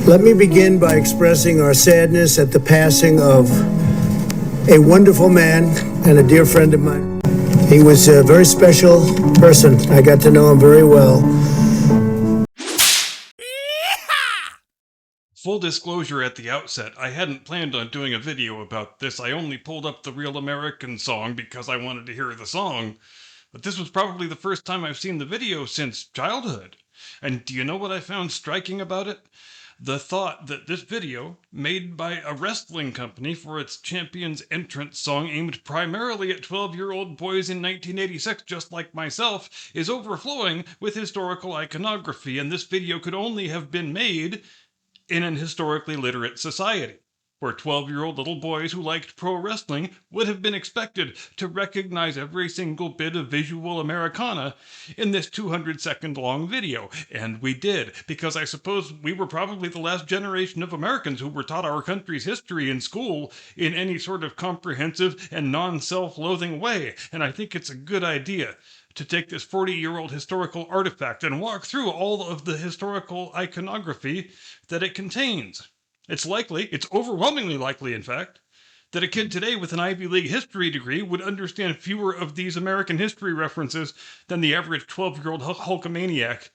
Let me begin by expressing our sadness at the passing of a wonderful man and a dear friend of mine. He was a very special person. I got to know him very well. Full disclosure at the outset, I hadn't planned on doing a video about this. I only pulled up the Real American song because I wanted to hear the song. But this was probably the first time I've seen the video since childhood. And do you know what I found striking about it? The thought that this video, made by a wrestling company for its champion's entrance song aimed primarily at 12-year-old boys in 1986 just like myself, is overflowing with historical iconography, and this video could only have been made in an historically literate society, where 12-year-old little boys who liked pro wrestling would have been expected to recognize every single bit of visual Americana in this 200-second long video. And we did, because I suppose we were probably the last generation of Americans who were taught our country's history in school in any sort of comprehensive and non-self-loathing way. And I think it's a good idea to take this 40-year-old historical artifact and walk through all of the historical iconography that it contains. It's overwhelmingly likely, in fact, that a kid today with an Ivy League history degree would understand fewer of these American history references than the average 12-year-old Hulkamaniac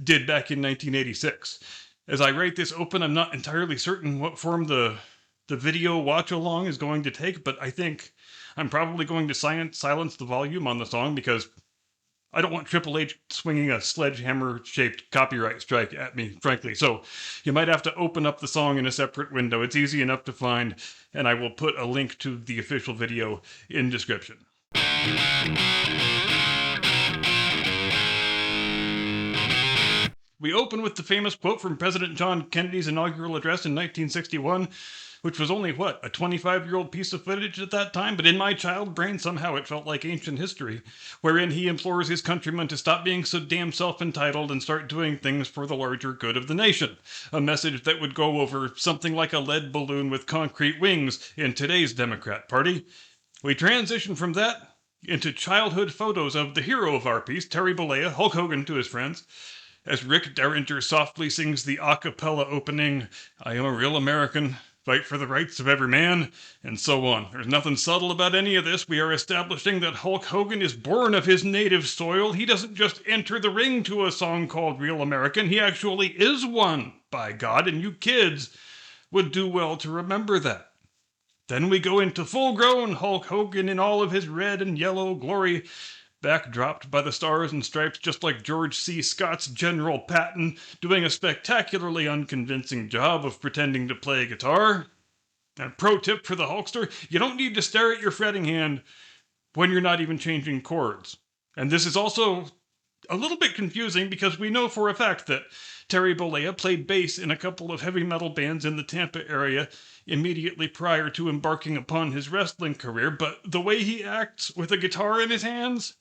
did back in 1986. As I write this open, I'm not entirely certain what form the video watch-along is going to take, but I think I'm probably going to silence the volume on the song because I don't want Triple H swinging a sledgehammer-shaped copyright strike at me, frankly. So you might have to open up the song in a separate window. It's easy enough to find, and I will put a link to the official video in description. We open with the famous quote from President John Kennedy's inaugural address in 1961, which was only, a 25-year-old piece of footage at that time? But in my child brain, somehow it felt like ancient history, wherein he implores his countrymen to stop being so damn self-entitled and start doing things for the larger good of the nation. A message that would go over something like a lead balloon with concrete wings in today's Democrat Party. We transition from that into childhood photos of the hero of our piece, Terry Bollea, Hulk Hogan to his friends, as Rick Derringer softly sings the a cappella opening, "I am a real American, fight for the rights of every man," and so on. There's nothing subtle about any of this. We are establishing that Hulk Hogan is born of his native soil. He doesn't just enter the ring to a song called Real American. He actually is one, by God, and you kids would do well to remember that. Then we go into full-grown Hulk Hogan in all of his red and yellow glory, backdropped by the stars and stripes just like George C. Scott's General Patton, doing a spectacularly unconvincing job of pretending to play guitar. And pro tip for the Hulkster, you don't need to stare at your fretting hand when you're not even changing chords. And this is also a little bit confusing because we know for a fact that Terry Bollea played bass in a couple of heavy metal bands in the Tampa area immediately prior to embarking upon his wrestling career, but the way he acts with a guitar in his hands,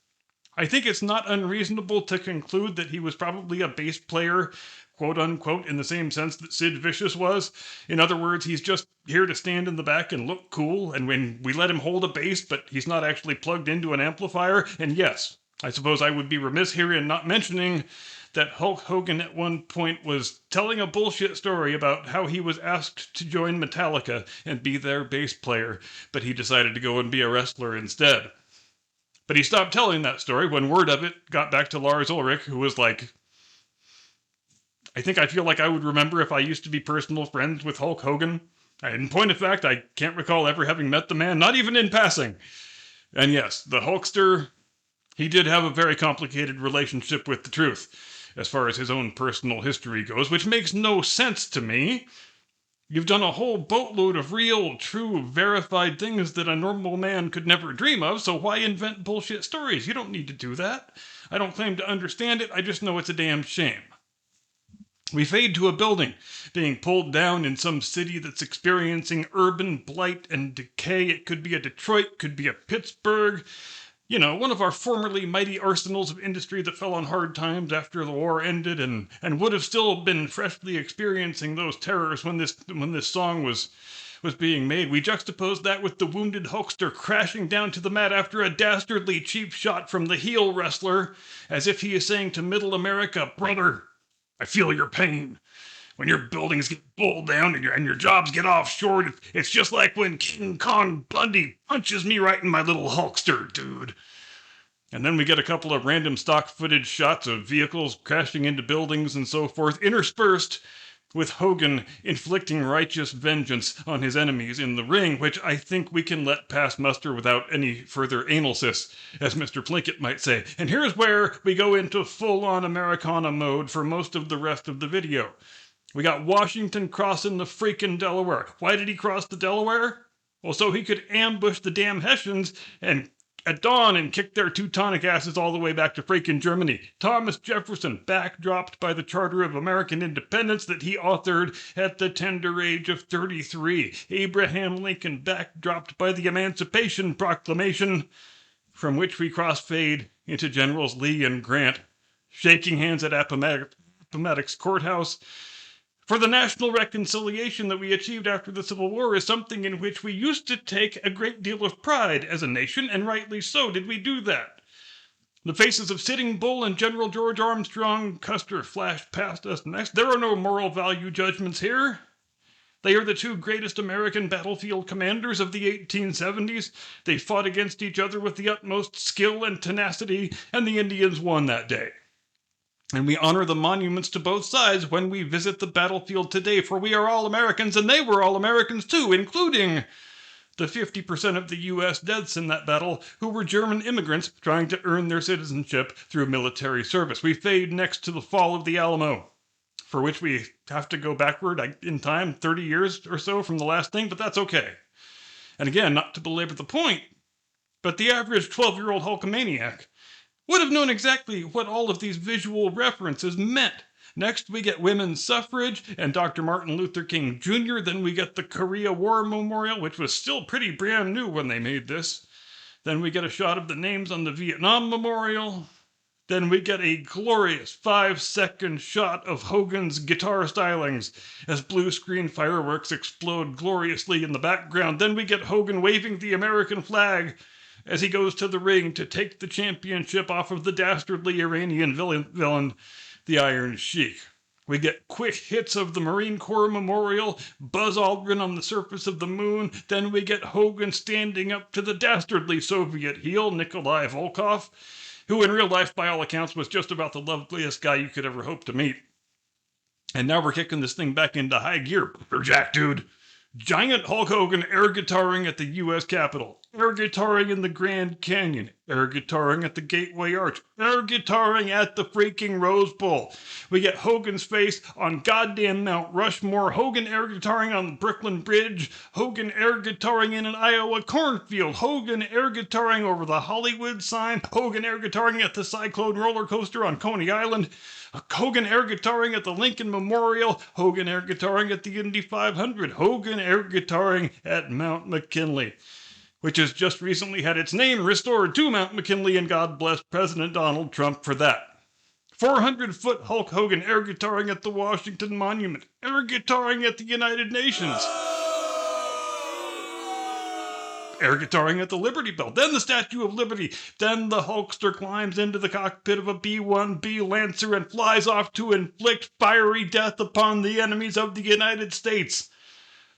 I think it's not unreasonable to conclude that he was probably a bass player, quote unquote, in the same sense that Sid Vicious was. In other words, he's just here to stand in the back and look cool, and when we let him hold a bass, but he's not actually plugged into an amplifier. And yes, I suppose I would be remiss here in not mentioning that Hulk Hogan at one point was telling a bullshit story about how he was asked to join Metallica and be their bass player, but he decided to go and be a wrestler instead. But he stopped telling that story when word of it got back to Lars Ulrich, who was like, I feel like I would remember if I used to be personal friends with Hulk Hogan. In point of fact, I can't recall ever having met the man, not even in passing. And yes, the Hulkster, he did have a very complicated relationship with the truth, as far as his own personal history goes, which makes no sense to me. You've done a whole boatload of real, true, verified things that a normal man could never dream of, so why invent bullshit stories? You don't need to do that. I don't claim to understand it, I just know it's a damn shame. We fade to a building being pulled down in some city that's experiencing urban blight and decay. It could be a Detroit, could be a Pittsburgh. You know, one of our formerly mighty arsenals of industry that fell on hard times after the war ended and would have still been freshly experiencing those terrors when this song was being made. We juxtaposed that with the wounded Hulkster crashing down to the mat after a dastardly cheap shot from the heel wrestler, as if he is saying to middle America, "Brother, I feel your pain." When your buildings get pulled down and your jobs get offshored, it's just like when King Kong Bundy punches me right in my little Hulkster, dude. And then we get a couple of random stock footage shots of vehicles crashing into buildings and so forth, interspersed with Hogan inflicting righteous vengeance on his enemies in the ring, which I think we can let pass muster without any further analysis, as Mr. Plinkett might say. And here's where we go into full-on Americana mode for most of the rest of the video. We got Washington crossing the freaking Delaware. Why did he cross the Delaware? Well, so he could ambush the damn Hessians and at dawn and kick their Teutonic asses all the way back to freaking Germany. Thomas Jefferson, backdropped by the Charter of American Independence that he authored at the tender age of 33. Abraham Lincoln, backdropped by the Emancipation Proclamation, from which we crossfade into Generals Lee and Grant, shaking hands at Appomattox Courthouse. For the national reconciliation that we achieved after the Civil War is something in which we used to take a great deal of pride as a nation, and rightly so did we do that. The faces of Sitting Bull and General George Armstrong Custer flashed past us next. There are no moral value judgments here. They are the two greatest American battlefield commanders of the 1870s. They fought against each other with the utmost skill and tenacity, and the Indians won that day. And we honor the monuments to both sides when we visit the battlefield today, for we are all Americans, and they were all Americans too, including the 50% of the U.S. deaths in that battle who were German immigrants trying to earn their citizenship through military service. We fade next to the fall of the Alamo, for which we have to go backward in time, 30 years or so from the last thing, but that's okay. And again, not to belabor the point, but the average 12-year-old Hulkamaniac would have known exactly what all of these visual references meant. Next, we get women's suffrage and Dr. Martin Luther King Jr. Then we get the Korea War Memorial, which was still pretty brand new when they made this. Then we get a shot of the names on the Vietnam Memorial. Then we get a glorious 5-second shot of Hogan's guitar stylings as blue screen fireworks explode gloriously in the background. Then we get Hogan waving the American flag as he goes to the ring to take the championship off of the dastardly Iranian villain, the Iron Sheik. We get quick hits of the Marine Corps Memorial, Buzz Aldrin on the surface of the moon. Then we get Hogan standing up to the dastardly Soviet heel, Nikolai Volkov, who in real life, by all accounts, was just about the loveliest guy you could ever hope to meet. And now we're kicking this thing back into high gear, Jack, dude. Giant Hulk Hogan air guitaring at the U.S. Capitol, air guitaring in the Grand Canyon, air guitaring at the Gateway Arch, air guitaring at the freaking Rose Bowl. We get Hogan's face on goddamn Mount Rushmore, Hogan air guitaring on the Brooklyn Bridge, Hogan air guitaring in an Iowa cornfield, Hogan air guitaring over the Hollywood sign, Hogan air guitaring at the Cyclone roller coaster on Coney Island, Hogan air guitaring at the Lincoln Memorial, Hogan air guitaring at the Indy 500, Hogan air guitaring at Mount McKinley, which has just recently had its name restored to Mount McKinley, and God bless President Donald Trump for that. 400-foot Hulk Hogan air guitaring at the Washington Monument, air guitaring at the United Nations, air guitaring at the Liberty Bell, then the Statue of Liberty, then the Hulkster climbs into the cockpit of a B-1B Lancer and flies off to inflict fiery death upon the enemies of the United States.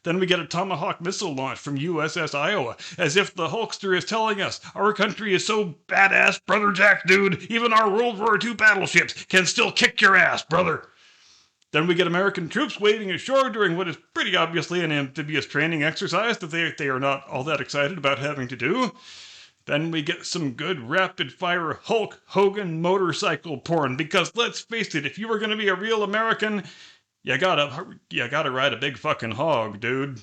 Then we get a Tomahawk missile launch from USS Iowa, as if the Hulkster is telling us our country is so badass, brother Jack, dude, even our World War II battleships can still kick your ass, brother. Then we get American troops wading ashore during what is pretty obviously an amphibious training exercise that they are not all that excited about having to do. Then we get some good rapid-fire Hulk Hogan motorcycle porn, because let's face it, if you were going to be a real American, you gotta ride a big fucking hog, dude.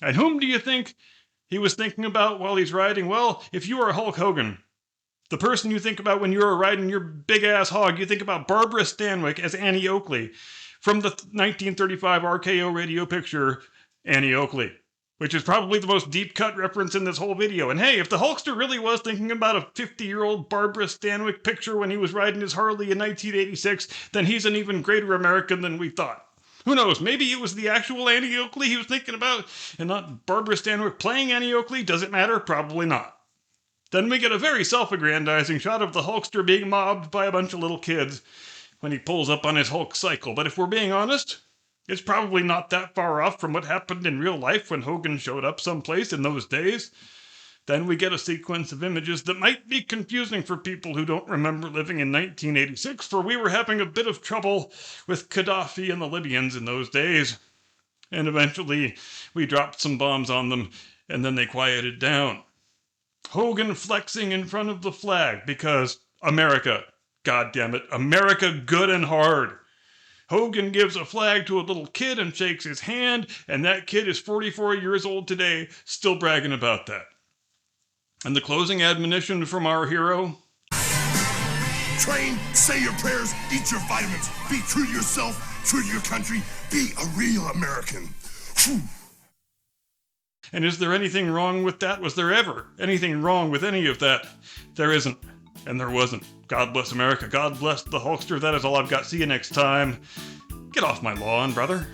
And whom do you think he was thinking about while he's riding? Well, if you are Hulk Hogan, the person you think about when you're riding your big-ass hog, you think about Barbara Stanwyck as Annie Oakley from the 1935 RKO radio picture, Annie Oakley, which is probably the most deep-cut reference in this whole video. And hey, if the Hulkster really was thinking about a 50-year-old Barbara Stanwyck picture when he was riding his Harley in 1986, then he's an even greater American than we thought. Who knows, maybe it was the actual Annie Oakley he was thinking about, and not Barbara Stanwyck playing Annie Oakley? Does it matter? Probably not. Then we get a very self-aggrandizing shot of the Hulkster being mobbed by a bunch of little kids when he pulls up on his Hulk cycle. But if we're being honest, It's probably not that far off from what happened in real life when Hogan showed up someplace in those days. Then we get a sequence of images that might be confusing for people who don't remember living in 1986, for we were having a bit of trouble with Gaddafi and the Libyans in those days. And eventually we dropped some bombs on them, and then they quieted down. Hogan flexing in front of the flag because America, goddammit, America good and hard. Hogan gives a flag to a little kid and shakes his hand, and that kid is 44 years old today, still bragging about that. And the closing admonition from our hero? Train, say your prayers, eat your vitamins, be true to yourself, true to your country, be a real American. Whew. And is there anything wrong with that? Was there ever anything wrong with any of that? There isn't, and there wasn't. God bless America. God bless the Hulkster. That is all I've got. See you next time. Get off my lawn, brother.